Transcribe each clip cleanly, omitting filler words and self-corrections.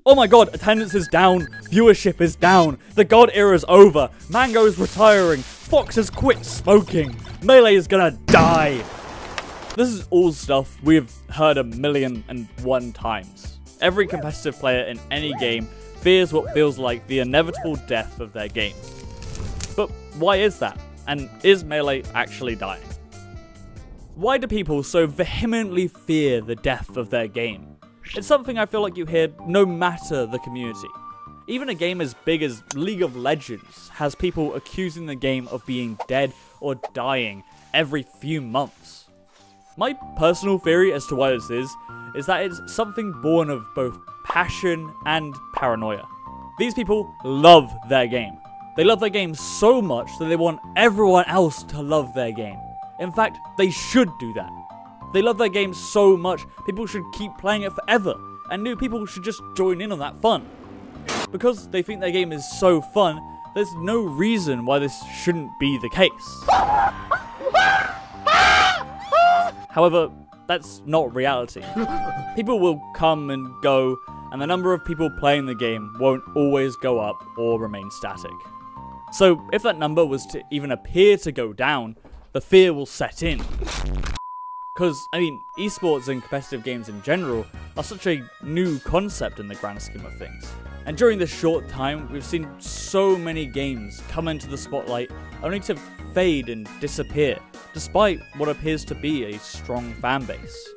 Oh my god, attendance is down, viewership is down, the god era is over, Mango is retiring, Fox has quit smoking, Melee is gonna die. This is all stuff we've heard 1,000,001 times. Every competitive player in any game fears what feels like the inevitable death of their game. But why is that? And is Melee actually dying? Why do people so vehemently fear the death of their game? It's something I feel like you hear no matter the community. Even a game as big as League of Legends has people accusing the game of being dead or dying every few months. My personal theory as to why this is that it's something born of both passion and paranoia. These people love their game. They love their game so much that they want everyone else to love their game. In fact, they should do that. They love their game so much, people should keep playing it forever, and new people should just join in on that fun. Because they think their game is so fun, there's no reason why this shouldn't be the case. However, that's not reality. People will come and go, and the number of people playing the game won't always go up or remain static. So if that number was to even appear to go down, the fear will set in. Because, I mean, esports and competitive games in general are such a new concept in the grand scheme of things. And during this short time, we've seen so many games come into the spotlight only to fade and disappear, despite what appears to be a strong fan base.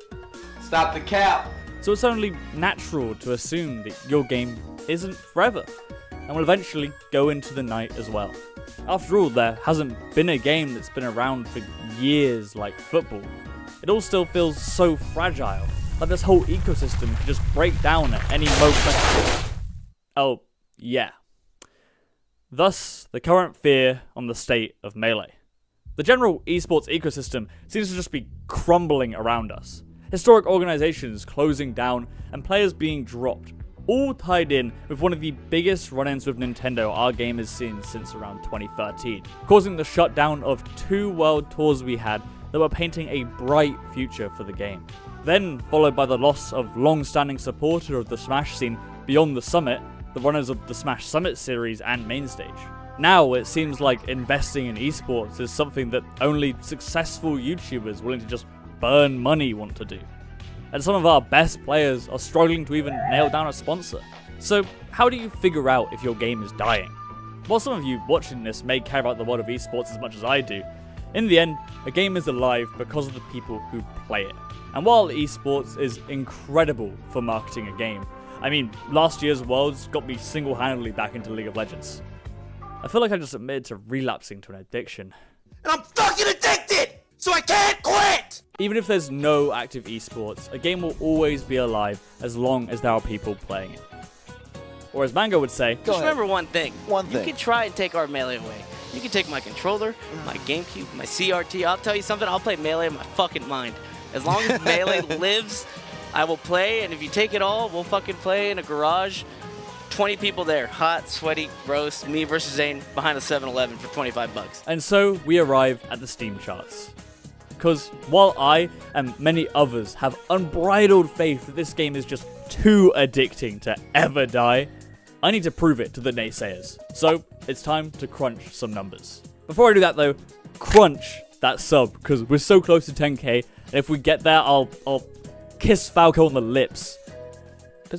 Stop the cap! So it's only natural to assume that your game isn't forever, and will eventually go into the night as well. After all, there hasn't been a game that's been around for years like football. It all still feels so fragile, like this whole ecosystem could just break down at any moment. Oh, yeah. Thus, the current fear on the state of Melee. The general esports ecosystem seems to just be crumbling around us. Historic organizations closing down and players being dropped, all tied in with one of the biggest run-ins with Nintendo our game has seen since around 2013, causing the shutdown of 2 world tours we had that were painting a bright future for the game. Then followed by the loss of long-standing supporter of the Smash scene beyond the Summit, the runners of the Smash Summit series and Mainstage. Now it seems like investing in esports is something that only successful YouTubers willing to just burn money want to do. And some of our best players are struggling to even nail down a sponsor. So how do you figure out if your game is dying? While some of you watching this may care about the world of esports as much as I do, in the end, a game is alive because of the people who play it. And while esports is incredible for marketing a game, I mean, last year's Worlds got me single-handedly back into League of Legends. I feel like I just admitted to relapsing to an addiction. And I'm fucking addicted! So I can't quit! Even if there's no active esports, a game will always be alive as long as there are people playing it. Or as Mango would say, just remember one thing. You can try and take our Melee away. You can take my controller, my Gamecube, my CRT. I'll tell you something, I'll play Melee in my fucking mind. As long as Melee lives, I will play, and if you take it all, we'll fucking play in a garage. 20 people there, hot, sweaty, gross, me versus Zane behind a 7-Eleven for 25 bucks. And so we arrive at the Steam charts. Because while I and many others have unbridled faith that this game is just too addicting to ever die, I need to prove it to the naysayers. So it's time to crunch some numbers. Before I do that though, crunch that sub, because we're so close to 10k, and if we get there, I'll kiss Falco on the lips.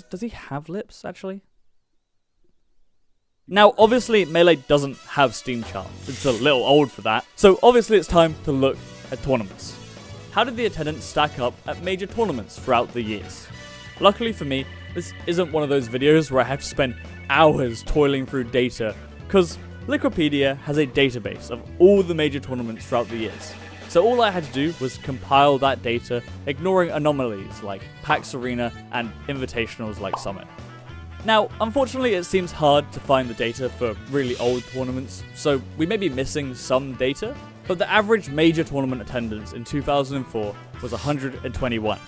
Does he have lips, actually? Now, obviously, Melee doesn't have Steam charts. It's a little old for that. So obviously it's time to look at tournaments. How did the attendance stack up at major tournaments throughout the years? Luckily for me, this isn't one of those videos where I have to spend hours toiling through data, because Liquipedia has a database of all the major tournaments throughout the years. So all I had to do was compile that data, ignoring anomalies like PAX Arena and invitationals like Summit. Now, unfortunately, it seems hard to find the data for really old tournaments, so we may be missing some data, but the average major tournament attendance in 2004 was 121,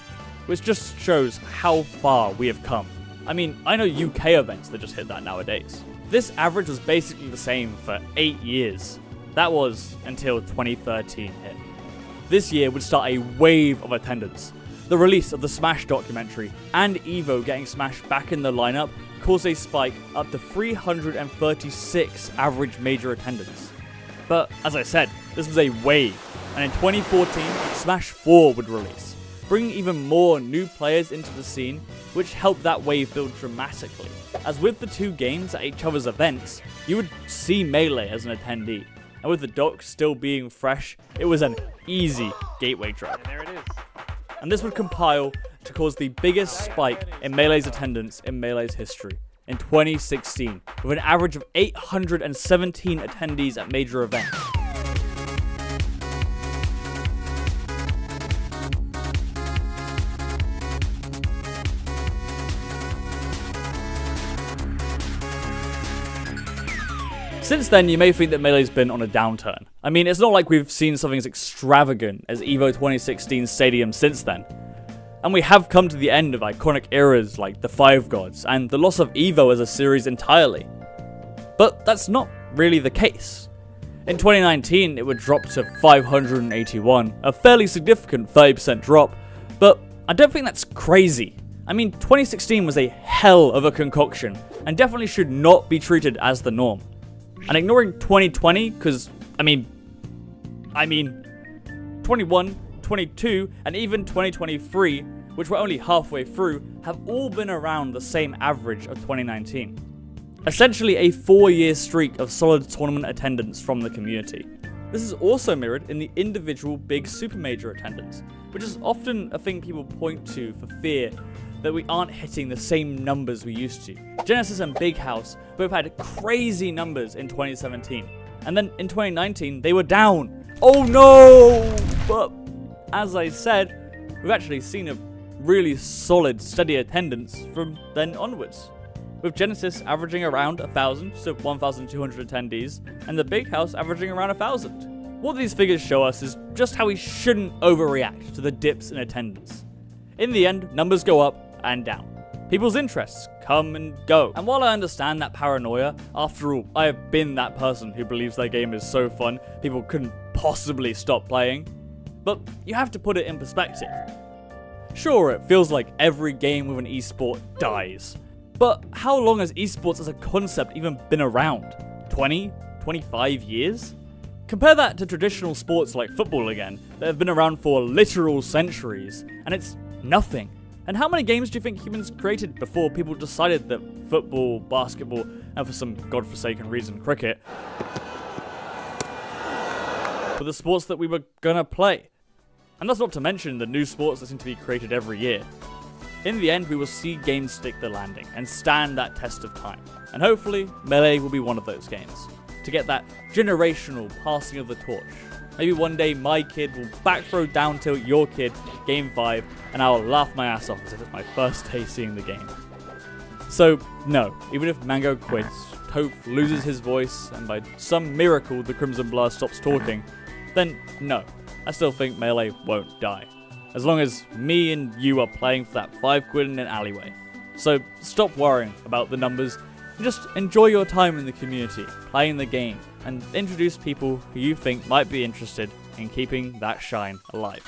which just shows how far we have come. I mean, I know UK events that just hit that nowadays. This average was basically the same for 8 years. That was until 2013 hit. This year would start a wave of attendance. The release of the Smash documentary and EVO getting Smash back in the lineup caused a spike up to 336 average major attendance. But as I said, this was a wave, and in 2014, Smash 4 would release, bringing even more new players into the scene, which helped that wave build dramatically. As with the two games at each other's events, you would see Melee as an attendee, and with the dock still being fresh, it was an easy gateway drug. And there it is. And this would compile to cause the biggest spike in Melee's attendance in Melee's history in 2016, with an average of 817 attendees at major events. Since then, you may think that Melee's been on a downturn. I mean, it's not like we've seen something as extravagant as EVO 2016 Stadium since then. And we have come to the end of iconic eras like the Five Gods, and the loss of EVO as a series entirely. But that's not really the case. In 2019, it would drop to 581, a fairly significant 30% drop, but I don't think that's crazy. I mean, 2016 was a hell of a concoction, and definitely should not be treated as the norm. And ignoring 2020, because, I mean, 21, 22, and even 2023, which we're only halfway through, have all been around the same average of 2019. Essentially a 4-year streak of solid tournament attendance from the community. This is also mirrored in the individual big super major attendance, which is often a thing people point to for fear that we aren't hitting the same numbers we used to. Genesis and Big House both had crazy numbers in 2017, and then in 2019 they were down. Oh no! But as I said, we've actually seen a really solid, steady attendance from then onwards, with Genesis averaging around 1,000 to 1,200 attendees, and the Big House averaging around 1,000. What these figures show us is just how we shouldn't overreact to the dips in attendance. In the end, numbers go up and down. People's interests come and go. And while I understand that paranoia, after all, I have been that person who believes their game is so fun, people couldn't possibly stop playing. But you have to put it in perspective. Sure, it feels like every game with an esport dies. But how long has esports as a concept even been around? 20? 25 years? Compare that to traditional sports like football again, that have been around for literal centuries, and it's nothing. And how many games do you think humans created before people decided that football, basketball, and for some godforsaken reason, cricket, were the sports that we were gonna play? And that's not to mention the new sports that seem to be created every year. In the end, we will see games stick the landing and stand that test of time. And hopefully, Melee will be one of those games, to get that generational passing of the torch. Maybe one day my kid will back throw down tilt your kid, game 5, and I'll laugh my ass off as if it's my first day seeing the game. So, no, even if Mango quits, Toph loses his voice, and by some miracle the Crimson Blur stops talking, then no, I still think Melee won't die. As long as me and you are playing for that 5 quid in an alleyway. So stop worrying about the numbers, and just enjoy your time in the community, playing the game, and introduce people who you think might be interested in keeping that shine alive.